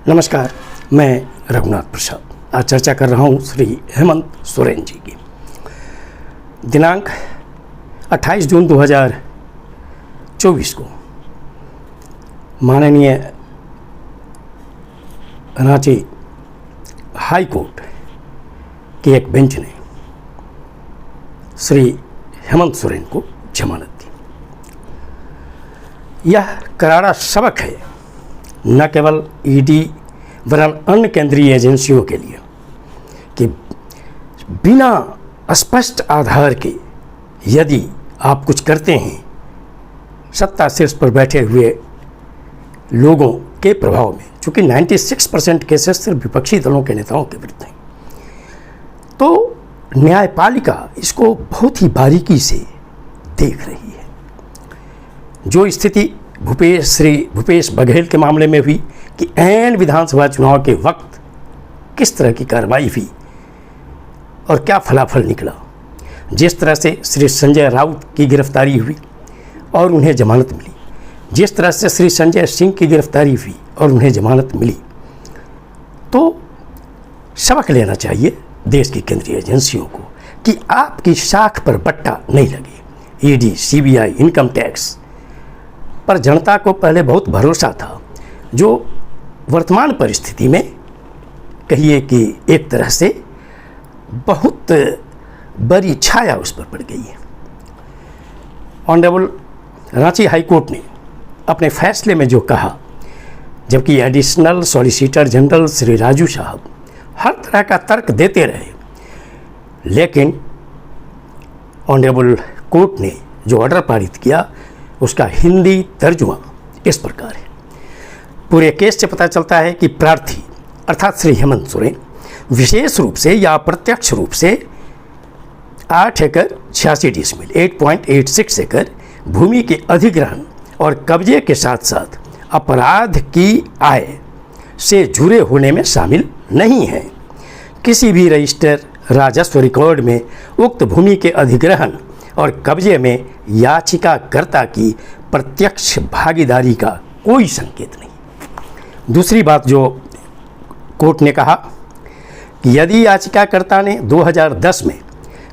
नमस्कार, मैं रघुनाथ प्रसाद आज चर्चा कर रहा हूँ श्री हेमंत सोरेन जी की। दिनांक 28 जून 2024 को माननीय रांची हाई कोर्ट की एक बेंच ने श्री हेमंत सोरेन को जमानत दी। यह करारा सबक है न केवल ईडी वरन अन्य केंद्रीय एजेंसियों के लिए कि बिना स्पष्ट आधार के यदि आप कुछ करते हैं, सत्ता शीर्ष पर बैठे हुए लोगों के प्रभाव में, चूँकि 96% केसेस सिर्फ विपक्षी दलों के नेताओं के विरुद्ध हैं, तो न्यायपालिका इसको बहुत ही बारीकी से देख रही है। जो स्थिति श्री भूपेश बघेल के मामले में हुई कि ऐन विधानसभा चुनाव के वक्त किस तरह की कार्रवाई हुई और क्या फलाफल निकला, जिस तरह से श्री संजय राउत की गिरफ्तारी हुई और उन्हें जमानत मिली, जिस तरह से श्री संजय सिंह की गिरफ्तारी हुई और उन्हें जमानत मिली, तो सबक लेना चाहिए देश की केंद्रीय एजेंसियों को कि आपकी साख पर बट्टा नहीं लगे। ईडी, सीबीआई, इनकम टैक्स पर जनता को पहले बहुत भरोसा था, जो वर्तमान परिस्थिति में कहिए कि एक तरह से बहुत बड़ी छाया उस पर पड़ गई है। ऑनरेबल रांची हाई कोर्ट ने अपने फैसले में जो कहा, जबकि additional solicitor general Shri Raju साहब हर तरह का तर्क देते रहे, लेकिन ऑनरेबल कोर्ट ने जो ऑर्डर पारित किया उसका हिंदी तर्जुमा इस प्रकार है। पूरे केस से पता चलता है कि प्रार्थी अर्थात श्री हेमंत सोरेन विशेष रूप से या अप्रत्यक्ष रूप से 8 एकड़ 86 डिसमिल 8.86 एकड़ भूमि के अधिग्रहण और कब्जे के साथ साथ अपराध की आय से जुड़े होने में शामिल नहीं है। किसी भी रजिस्टर राजस्व रिकॉर्ड में उक्त भूमि के अधिग्रहण और कब्जे में याचिकाकर्ता की प्रत्यक्ष भागीदारी का कोई संकेत नहीं। दूसरी बात जो कोर्ट ने कहा कि यदि याचिकाकर्ता ने 2010 में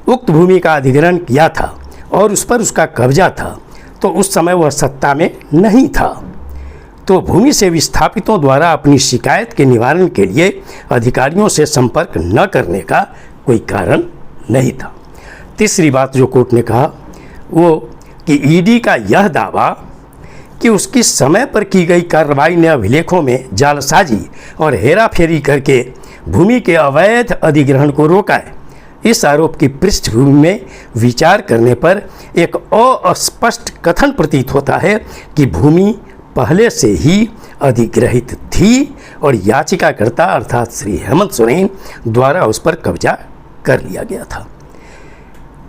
उक्त भूमि का अधिग्रहण किया था और उस पर उसका कब्जा था, तो उस समय वह सत्ता में नहीं था, तो भूमि से विस्थापितों द्वारा अपनी शिकायत के निवारण के लिए अधिकारियों से संपर्क न करने का कोई कारण नहीं था। तीसरी बात जो कोर्ट ने कहा वो कि ईडी का यह दावा कि उसकी समय पर की गई कार्रवाई ने अभिलेखों में जालसाजी और हेराफेरी करके भूमि के अवैध अधिग्रहण को रोका है, इस आरोप की पृष्ठभूमि में विचार करने पर एक अस्पष्ट कथन प्रतीत होता है कि भूमि पहले से ही अधिग्रहित थी और याचिकाकर्ता अर्थात श्री हेमंत सोरेन द्वारा उस पर कब्जा कर लिया गया था।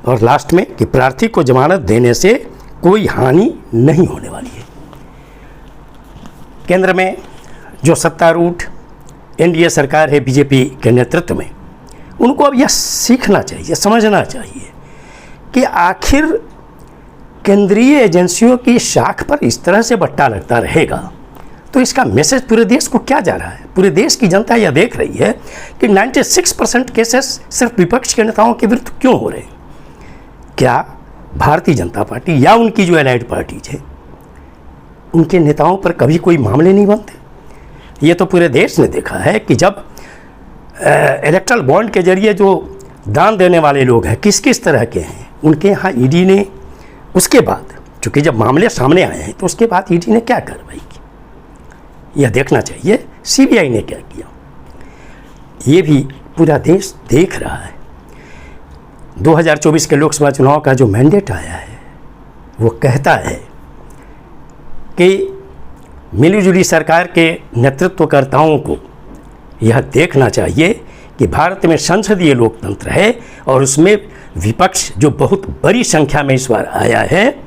और लास्ट में कि प्रार्थी को जमानत देने से कोई हानि नहीं होने वाली है। केंद्र में जो सत्तारूढ़ एनडीए सरकार है बीजेपी के नेतृत्व में, उनको अब यह सीखना चाहिए, समझना चाहिए कि आखिर केंद्रीय एजेंसियों की शाख पर इस तरह से बट्टा लगता रहेगा तो इसका मैसेज पूरे देश को क्या जा रहा है। पूरे देश की जनता यह देख रही है कि 96% केसेस सिर्फ विपक्ष के नेताओं के विरुद्ध क्यों हो रहे हैं। क्या भारतीय जनता पार्टी या उनकी जो एलाइड पार्टीज है, उनके नेताओं पर कभी कोई मामले नहीं बनते। ये तो पूरे देश ने देखा है कि जब इलेक्ट्रल बॉन्ड के जरिए जो दान देने वाले लोग हैं किस किस तरह के हैं, उनके यहाँ ईडी ने उसके बाद, चूँकि जब मामले सामने आए हैं तो उसके बाद ईडी ने क्या कार्रवाई की, यह देखना चाहिए सीबीआई ने क्या किया। ये भी पूरा देश देख रहा है। 2024 के लोकसभा चुनाव का जो मैंडेट आया है वो कहता है कि मिलीजुली सरकार के नेतृत्वकर्ताओं को यह देखना चाहिए कि भारत में संसदीय लोकतंत्र है और उसमें विपक्ष जो बहुत बड़ी संख्या में इस बार आया है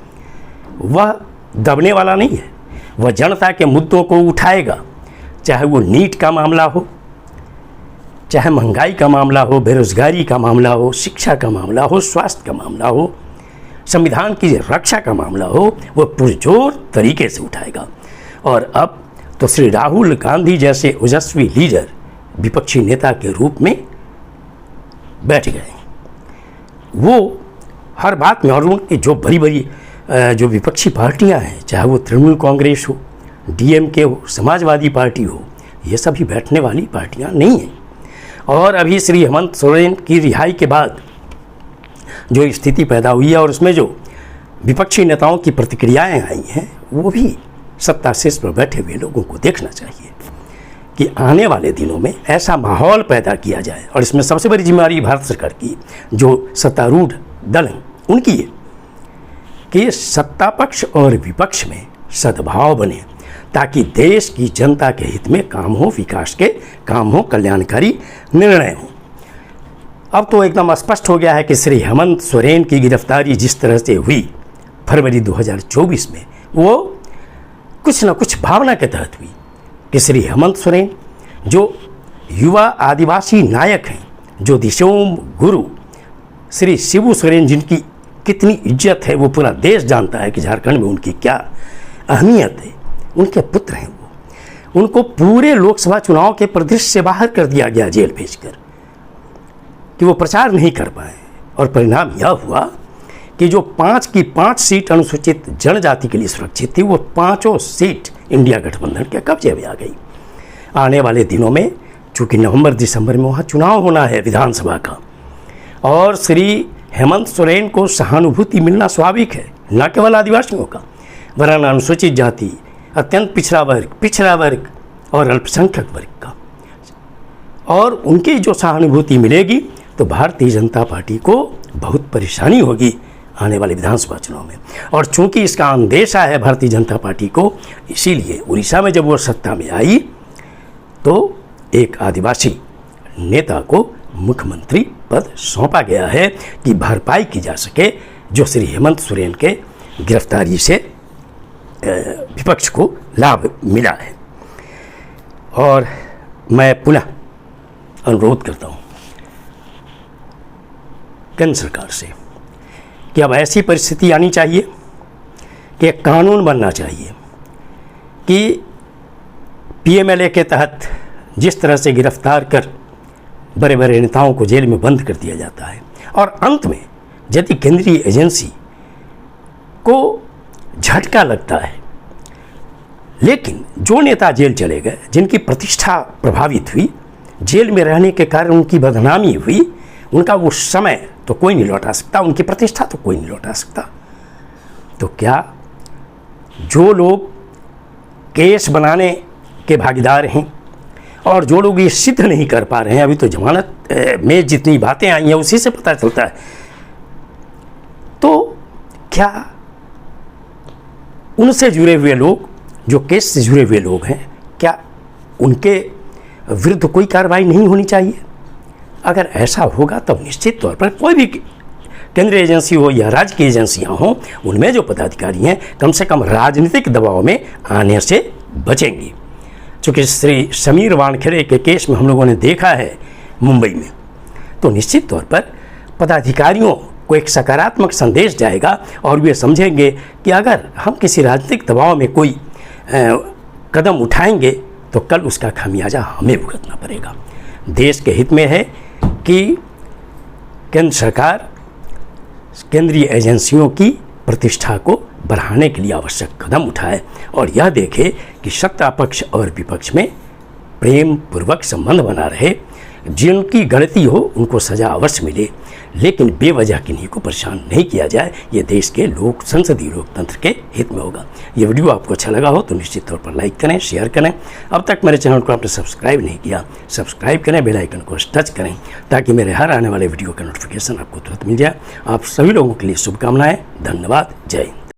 वह दबने वाला नहीं है। वह जनता के मुद्दों को उठाएगा, चाहे वो नीट का मामला हो, चाहे महंगाई का मामला हो, बेरोजगारी का मामला हो, शिक्षा का मामला हो, स्वास्थ्य का मामला हो, संविधान की रक्षा का मामला हो, वह पुरजोर तरीके से उठाएगा। और अब तो श्री राहुल गांधी जैसे ओजस्वी लीडर विपक्षी नेता के रूप में बैठ गए। वो हर बात में, और उनकी जो बड़ी बड़ी जो विपक्षी पार्टियां हैं, चाहे वो तृणमूल कांग्रेस हो, डीएमके हो, समाजवादी पार्टी हो, ये सभी बैठने वाली पार्टियां नहीं हैं। और अभी श्री हेमंत सोरेन की रिहाई के बाद जो स्थिति पैदा हुई है और उसमें जो विपक्षी नेताओं की प्रतिक्रियाएं आई हैं, वो भी सत्ता शीर्ष पर बैठे हुए लोगों को देखना चाहिए कि आने वाले दिनों में ऐसा माहौल पैदा किया जाए। और इसमें सबसे बड़ी जिम्मेदारी भारत सरकार की, जो सत्तारूढ़ दल हैं उनकी है कि सत्ता पक्ष और विपक्ष में सद्भाव बने, ताकि देश की जनता के हित में काम हो, विकास के काम हो, कल्याणकारी निर्णय हो। अब तो एकदम स्पष्ट हो गया है कि श्री हेमंत सोरेन की गिरफ्तारी जिस तरह से हुई फरवरी 2024 में, वो कुछ न कुछ भावना के तहत हुई कि श्री हेमंत सोरेन जो युवा आदिवासी नायक हैं, जो दिशोम गुरु श्री शिबू सोरेन, जिनकी कितनी इज्जत है वो पूरा देश जानता है कि झारखंड में उनकी क्या अहमियत है, उनके पुत्र हैं वो, उनको पूरे लोकसभा चुनाव के परिदृश्य से बाहर कर दिया गया जेल भेजकर कि वो प्रचार नहीं कर पाए। और परिणाम यह हुआ कि जो 5 की 5 सीट अनुसूचित जनजाति के लिए सुरक्षित थी, वो 5 सीट इंडिया गठबंधन के कब्जे में आ गई। आने वाले दिनों में चूँकि नवंबर दिसंबर में वहाँ चुनाव होना है विधानसभा का, और श्री हेमंत सोरेन को सहानुभूति मिलना स्वाभाविक है, न केवल आदिवासियों का, वरन अनुसूचित जाति, अत्यंत पिछड़ा वर्ग और अल्पसंख्यक वर्ग का। और उनकी जो सहानुभूति मिलेगी तो भारतीय जनता पार्टी को बहुत परेशानी होगी आने वाले विधानसभा चुनाव में। और चूंकि इसका अंदेशा है भारतीय जनता पार्टी को, इसीलिए उड़ीसा में जब वो सत्ता में आई तो एक आदिवासी नेता को मुख्यमंत्री पद सौंपा गया है कि भरपाई की जा सके जो श्री हेमंत सोरेन के गिरफ्तारी से विपक्ष को लाभ मिला है। और मैं पुनः अनुरोध करता हूँ केंद्र सरकार से कि अब ऐसी परिस्थिति आनी चाहिए कि एक कानून बनना चाहिए कि पीएमएलए के तहत जिस तरह से गिरफ्तार कर बड़े बड़े नेताओं को जेल में बंद कर दिया जाता है, और अंत में यदि केंद्रीय एजेंसी को झटका लगता है, लेकिन जो नेता जेल चले गए, जिनकी प्रतिष्ठा प्रभावित हुई, जेल में रहने के कारण उनकी बदनामी हुई, उनका वो समय तो कोई नहीं लौटा सकता, उनकी प्रतिष्ठा तो कोई नहीं लौटा सकता, तो क्या जो लोग केस बनाने के भागीदार हैं और जो लोग ये सिद्ध नहीं कर पा रहे हैं, अभी तो जमानत में जितनी बातें आई हैं उसी से पता चलता है, तो क्या उनसे जुड़े हुए लोग, जो केस से जुड़े हुए लोग हैं, क्या उनके विरुद्ध कोई कार्रवाई नहीं होनी चाहिए? अगर ऐसा होगा तब निश्चित तौर पर कोई भी केंद्रीय एजेंसी हो या राज्य की एजेंसियां हों, उनमें जो पदाधिकारी हैं कम से कम राजनीतिक दबाव में आने से बचेंगी। चूँकि श्री समीर वानखेड़े के केस में हम लोगों ने देखा है मुंबई में, तो निश्चित तौर पर पदाधिकारियों को एक सकारात्मक संदेश जाएगा और वे समझेंगे कि अगर हम किसी राजनीतिक दबाव में कोई कदम उठाएंगे तो कल उसका खामियाजा हमें भुगतना पड़ेगा। देश के हित में है कि केंद्र सरकार केंद्रीय एजेंसियों की प्रतिष्ठा को बढ़ाने के लिए आवश्यक कदम उठाए और यह देखे कि सत्ता पक्ष और विपक्ष में प्रेम पूर्वक संबंध बना रहे। जिनकी गलती हो उनको सजा अवश्य मिले, लेकिन बेवजह किन्हीं को परेशान नहीं किया जाए। ये देश के संसदीय लोकतंत्र के हित में होगा। ये वीडियो आपको अच्छा लगा हो तो निश्चित तौर पर लाइक करें, शेयर करें। अब तक मेरे चैनल को आपने सब्सक्राइब नहीं किया, सब्सक्राइब करें, बेल आइकन को टच करें ताकि मेरे हर आने वाले वीडियो का नोटिफिकेशन आपको तुरंत मिल जाए। आप सभी लोगों के लिए शुभकामनाएं। धन्यवाद। जय हिंद।